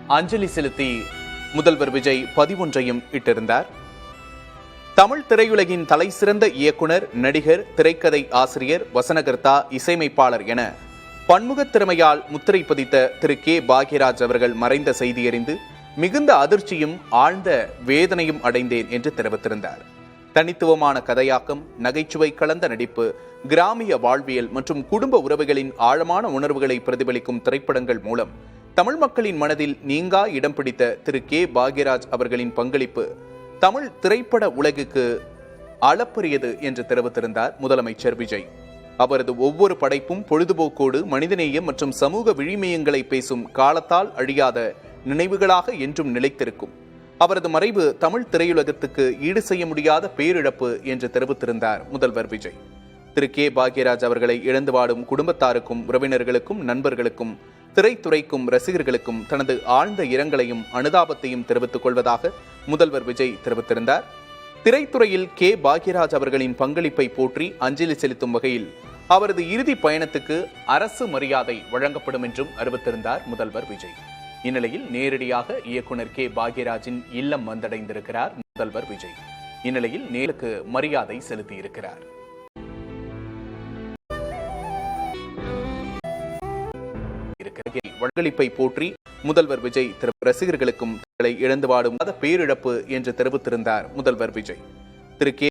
அஞ்சலி செலுத்தி முதல்வர் விஜய் பதிவொன்றையும் இட்டிருந்தார். தமிழ் திரையுலகின் தலைசிறந்த இயக்குனர், நடிகர், திரைக்கதை ஆசிரியர், வசனகர்த்தா, இசையமைப்பாளர் என பன்முகத் திறமையால் முத்திரை பதித்த திரு கே பாக்யராஜ் அவர்கள் மறைந்த செய்தியறிந்து மிகுந்த அதிர்ச்சியும் ஆழ்ந்த வேதனையும் அடைந்தேன் என்று தெரிவித்திருந்தார். தனித்துவமான கதையாக்கம், நகைச்சுவை கலந்த நடிப்பு, கிராமிய வாழ்வியல் மற்றும் குடும்ப உறவுகளின் ஆழமான உணர்வுகளை பிரதிபலிக்கும் திரைப்படங்கள் மூலம் தமிழ் மக்களின் மனதில் நீங்கா இடம் பிடித்த திரு கே பாக்யராஜ் அவர்களின் பங்களிப்பு தமிழ் திரைப்பட உலகுக்கு அளப்பரியது என்று தெரிவித்திருந்தார் முதலமைச்சர் விஜய். அவரது ஒவ்வொரு படைப்பும் பொழுதுபோக்கோடு மனிதநேயம் மற்றும் சமூக விழுமியங்களை பேசும் காலத்தால் அழியாத நினைவுகளாக என்றும் நிலைத்திருக்கும். அவரது மறைவு தமிழ் திரையுலகத்துக்கு ஈடு செய்ய முடியாத பேரிழப்பு என்று தெரிவித்திருந்தார் முதல்வர் விஜய். திரு கே பாக்யராஜ் அவர்களை இழந்து வாடும் குடும்பத்தாருக்கும், உறவினர்களுக்கும், நண்பர்களுக்கும், திரைத்துறைக்கும், ரசிகர்களுக்கும் தனது ஆழ்ந்த இரங்கலையும் அனுதாபத்தையும் தெரிவித்துக் கொள்வதாக முதல்வர் விஜய் தெரிவித்திருந்தார். திரைத்துறையில் கே பாக்யராஜ் அவர்களின் பங்களிப்பை போற்றி அஞ்சலி செலுத்தும் வகையில் அவரது இறுதி பயணத்துக்கு அரசு மரியாதை வழங்கப்படும் என்றும் அறிவித்திருந்தார் முதல்வர் விஜய். இந்நிலையில் நேரடியாக இயக்குனர் கே பாக்யராஜின் இல்லம் வந்தடைந்திருக்கிறார் முதல்வர் விஜய். இந்நிலையில் நேருக்கு மரியாதை செலுத்தியிருக்கிறார். பங்களிப்பை போற்றி முதல்வர் விஜய் ரசிகர்களுக்கும் தங்களை இழந்து வாடும் பேரிழப்பு என்று தெரிவித்திருந்தார் முதல்வர் விஜய். திரு கே